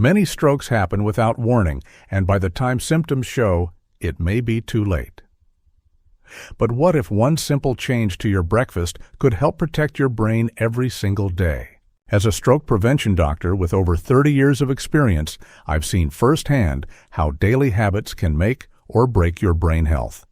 Many strokes happen without warning, and by the time symptoms show, it may be too late. But what if one simple change to your breakfast could help protect your brain every single day? As a stroke prevention doctor with over 30 years of experience, I've seen firsthand how daily habits can make or break your brain health.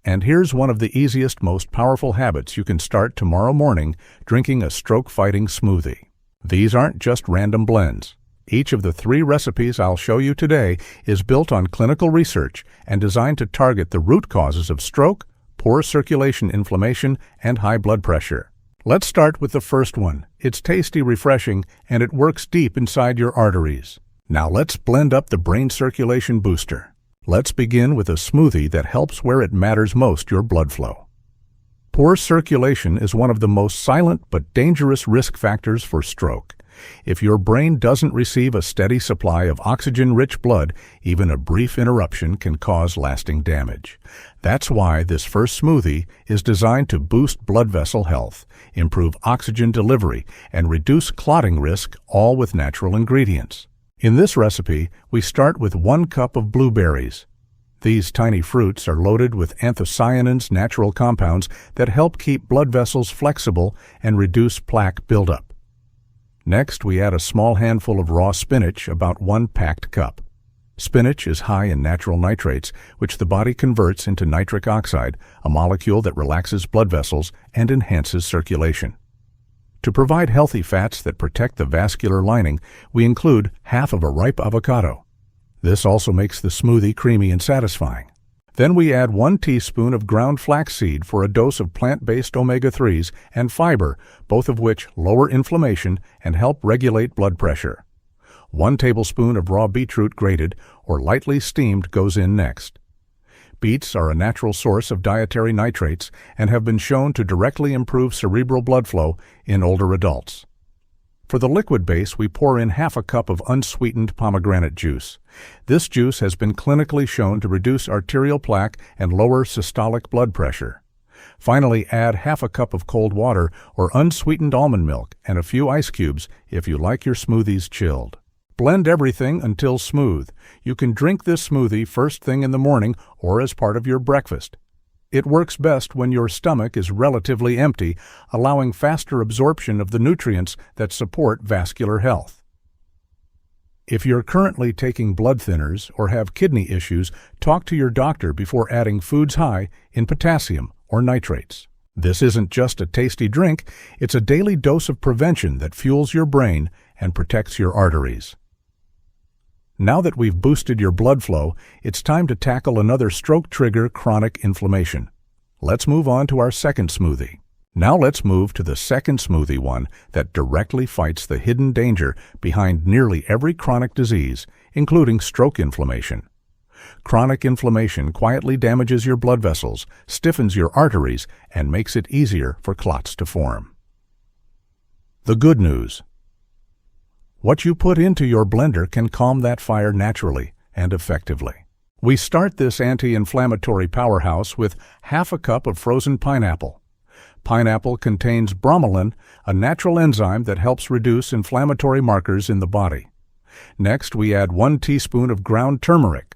And here's one of the easiest, most powerful habits you can start tomorrow morning: drinking a stroke-fighting smoothie. These aren't just random blends. Each of the 3 recipes I'll show you today is built on clinical research and designed to target the root causes of stroke, poor circulation inflammation, and high blood pressure. Let's start with the first one. It's tasty, refreshing, and it works deep inside your arteries. Now let's blend up the brain circulation booster. Let's begin with a smoothie that helps where it matters most: your blood flow. Poor circulation is one of the most silent but dangerous risk factors for stroke. If your brain doesn't receive a steady supply of oxygen-rich blood, even a brief interruption can cause lasting damage. That's why this first smoothie is designed to boost blood vessel health, improve oxygen delivery, and reduce clotting risk, all with natural ingredients. In this recipe, we start with 1 cup of blueberries. These tiny fruits are loaded with anthocyanins, natural compounds that help keep blood vessels flexible and reduce plaque buildup. Next, we add a small handful of raw spinach, about 1 packed cup. Spinach is high in natural nitrates, which the body converts into nitric oxide, a molecule that relaxes blood vessels and enhances circulation. To provide healthy fats that protect the vascular lining, we include half of a ripe avocado. This also makes the smoothie creamy and satisfying. Then we add 1 teaspoon of ground flaxseed for a dose of plant-based omega-3s and fiber, both of which lower inflammation and help regulate blood pressure. 1 tablespoon of raw beetroot grated or lightly steamed goes in next. Beets are a natural source of dietary nitrates and have been shown to directly improve cerebral blood flow in older adults. For the liquid base, we pour in half a cup of unsweetened pomegranate juice. This juice has been clinically shown to reduce arterial plaque and lower systolic blood pressure. Finally, add half a cup of cold water or unsweetened almond milk and a few ice cubes if you like your smoothies chilled. Blend everything until smooth. You can drink this smoothie first thing in the morning or as part of your breakfast. It works best when your stomach is relatively empty, allowing faster absorption of the nutrients that support vascular health. If you're currently taking blood thinners or have kidney issues, talk to your doctor before adding foods high in potassium or nitrates. This isn't just a tasty drink, it's a daily dose of prevention that fuels your brain and protects your arteries. Now that we've boosted your blood flow, it's time to tackle another stroke trigger: chronic inflammation. Let's move on to our second smoothie. Now let's move to the second smoothie, one that directly fights the hidden danger behind nearly every chronic disease, including stroke inflammation. Chronic inflammation quietly damages your blood vessels, stiffens your arteries, and makes it easier for clots to form. The good news: what you put into your blender can calm that fire naturally and effectively. We start this anti-inflammatory powerhouse with half a cup of frozen pineapple. Pineapple contains bromelain, a natural enzyme that helps reduce inflammatory markers in the body. Next, we add 1 teaspoon of ground turmeric.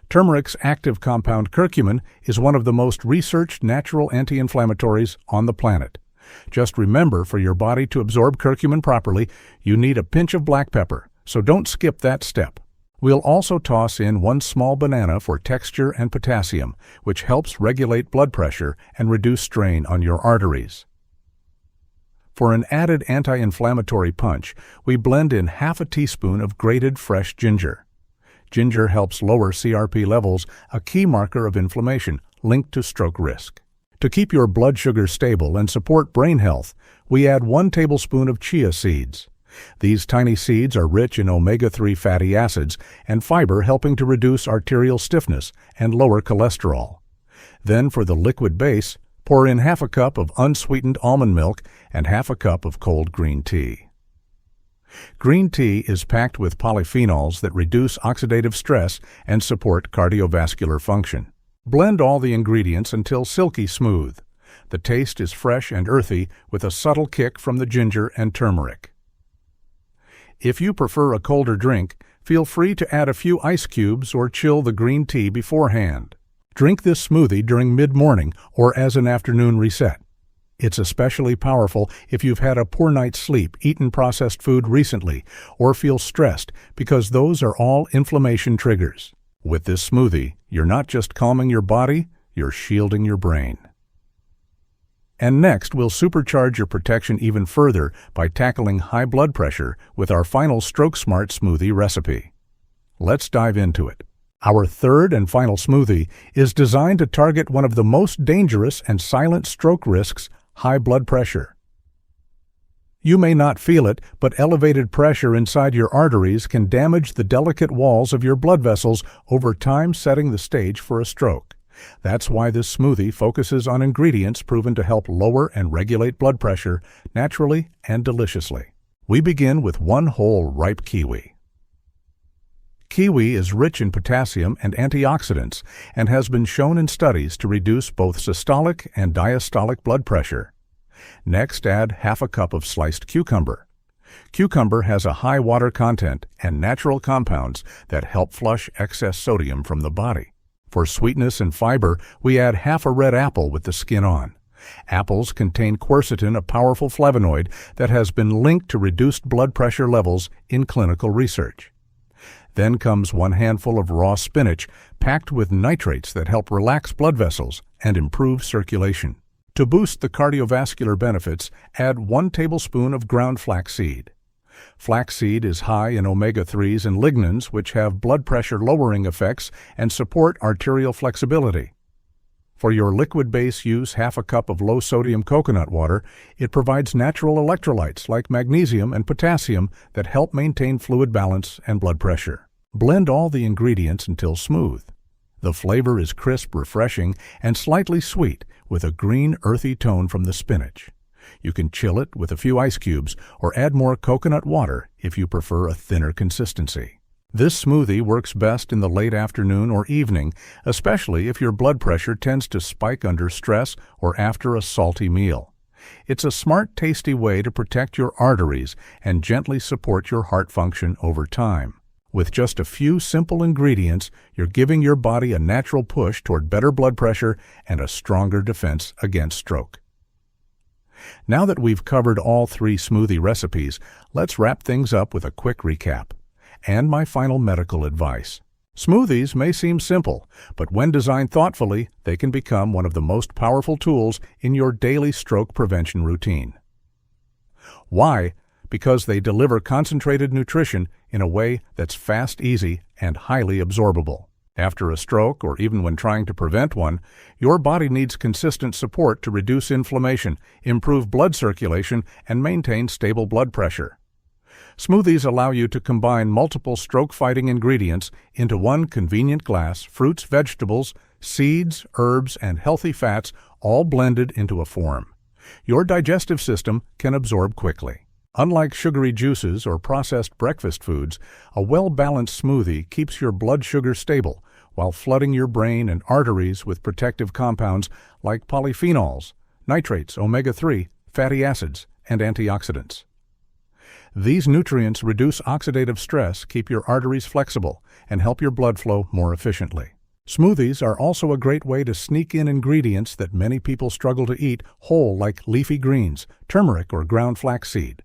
Turmeric's active compound curcumin is one of the most researched natural anti-inflammatories on the planet. Just remember, for your body to absorb curcumin properly, you need a pinch of black pepper, so don't skip that step. We'll also toss in 1 small banana for texture and potassium, which helps regulate blood pressure and reduce strain on your arteries. For an added anti-inflammatory punch, we blend in half a teaspoon of grated fresh ginger. Ginger helps lower CRP levels, a key marker of inflammation linked to stroke risk. To keep your blood sugar stable and support brain health, we add 1 tablespoon of chia seeds. These tiny seeds are rich in omega-3 fatty acids and fiber, helping to reduce arterial stiffness and lower cholesterol. Then for the liquid base, pour in half a cup of unsweetened almond milk and half a cup of cold green tea. Green tea is packed with polyphenols that reduce oxidative stress and support cardiovascular function. Blend all the ingredients until silky smooth. The taste is fresh and earthy with a subtle kick from the ginger and turmeric. If you prefer a colder drink, feel free to add a few ice cubes or chill the green tea beforehand. Drink this smoothie during mid-morning or as an afternoon reset. It's especially powerful if you've had a poor night's sleep, eaten processed food recently, or feel stressed, because those are all inflammation triggers. With this smoothie, you're not just calming your body, you're shielding your brain. And next, we'll supercharge your protection even further by tackling high blood pressure with our final Stroke Smart smoothie recipe. Let's dive into it. Our third and final smoothie is designed to target one of the most dangerous and silent stroke risks, high blood pressure. You may not feel it, but elevated pressure inside your arteries can damage the delicate walls of your blood vessels over time, setting the stage for a stroke. That's why this smoothie focuses on ingredients proven to help lower and regulate blood pressure naturally and deliciously. We begin with one whole ripe kiwi. Kiwi is rich in potassium and antioxidants and has been shown in studies to reduce both systolic and diastolic blood pressure. Next, add half a cup of sliced cucumber. Cucumber has a high water content and natural compounds that help flush excess sodium from the body. For sweetness and fiber, we add half a red apple with the skin on. Apples contain quercetin, a powerful flavonoid that has been linked to reduced blood pressure levels in clinical research. Then comes one handful of raw spinach packed with nitrates that help relax blood vessels and improve circulation. To boost the cardiovascular benefits, add 1 tablespoon of ground flaxseed. Flaxseed is high in omega-3s and lignans, which have blood pressure lowering effects and support arterial flexibility. For your liquid base, use half a cup of low-sodium coconut water. It provides natural electrolytes like magnesium and potassium that help maintain fluid balance and blood pressure. Blend all the ingredients until smooth. The flavor is crisp, refreshing, and slightly sweet, with a green, earthy tone from the spinach. You can chill it with a few ice cubes or add more coconut water if you prefer a thinner consistency. This smoothie works best in the late afternoon or evening, especially if your blood pressure tends to spike under stress or after a salty meal. It's a smart, tasty way to protect your arteries and gently support your heart function over time. With just a few simple ingredients, you're giving your body a natural push toward better blood pressure and a stronger defense against stroke. Now that we've covered all 3 smoothie recipes, let's wrap things up with a quick recap and my final medical advice. Smoothies may seem simple, but when designed thoughtfully, they can become one of the most powerful tools in your daily stroke prevention routine. Why? Because they deliver concentrated nutrition in a way that's fast, easy, and highly absorbable. After a stroke, or even when trying to prevent one, your body needs consistent support to reduce inflammation, improve blood circulation, and maintain stable blood pressure. Smoothies allow you to combine multiple stroke-fighting ingredients into one convenient glass: fruits, vegetables, seeds, herbs, and healthy fats, all blended into a form. Your digestive system can absorb quickly. Unlike sugary juices or processed breakfast foods, a well-balanced smoothie keeps your blood sugar stable while flooding your brain and arteries with protective compounds like polyphenols, nitrates, omega-3, fatty acids, and antioxidants. These nutrients reduce oxidative stress, keep your arteries flexible, and help your blood flow more efficiently. Smoothies are also a great way to sneak in ingredients that many people struggle to eat whole, like leafy greens, turmeric, or ground flaxseed.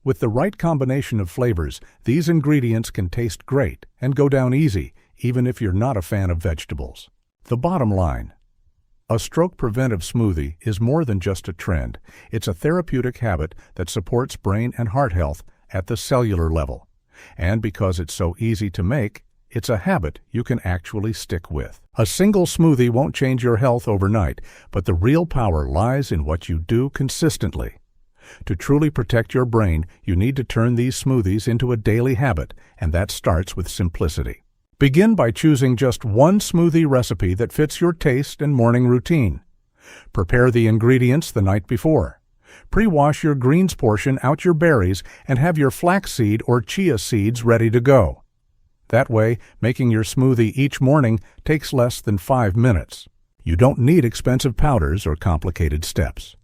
With the right combination of flavors, these ingredients can taste great and go down easy, even if you're not a fan of vegetables. The bottom line: a stroke preventive smoothie is more than just a trend. It's a therapeutic habit that supports brain and heart health at the cellular level. And because it's so easy to make, it's a habit you can actually stick with. A single smoothie won't change your health overnight, but the real power lies in what you do consistently. To truly protect your brain, you need to turn these smoothies into a daily habit, and that starts with simplicity. Begin by choosing just one smoothie recipe that fits your taste and morning routine. Prepare the ingredients the night before. Pre-wash your greens portion, out your berries, and have your flaxseed or chia seeds ready to go. That way, making your smoothie each morning takes less than 5 minutes. You don't need expensive powders or complicated steps.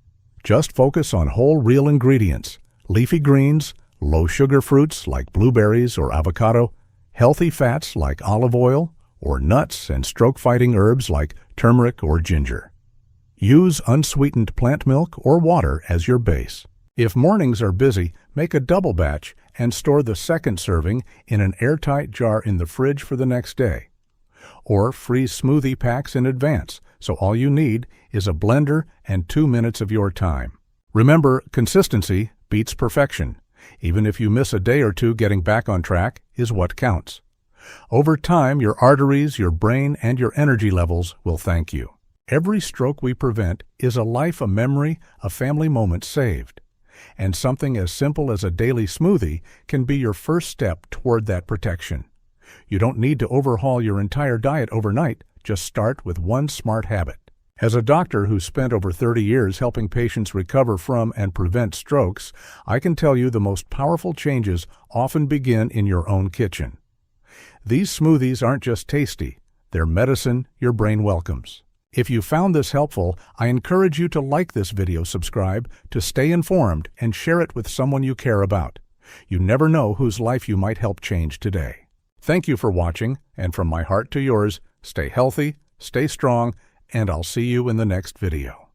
Just focus on whole, real ingredients: leafy greens, low-sugar fruits like blueberries or avocado, healthy fats like olive oil, or nuts and stroke-fighting herbs like turmeric or ginger. Use unsweetened plant milk or water as your base. If mornings are busy, make a double batch and store the second serving in an airtight jar in the fridge for the next day. Or freeze smoothie packs in advance, so all you need is a blender and 2 minutes of your time. Remember, consistency beats perfection. Even if you miss a day or two, getting back on track is what counts. Over time, your arteries, your brain, and your energy levels will thank you. Every stroke we prevent is a life, a memory, a family moment saved. And something as simple as a daily smoothie can be your first step toward that protection. You don't need to overhaul your entire diet overnight. Just start with one smart habit. As a doctor who spent over 30 years helping patients recover from and prevent strokes, I can tell you the most powerful changes often begin in your own kitchen. These smoothies aren't just tasty, they're medicine your brain welcomes. If you found this helpful, I encourage you to like this video, subscribe to stay informed, and share it with someone you care about. You never know whose life you might help change today. Thank you for watching, and from my heart to yours, stay healthy, stay strong, and I'll see you in the next video.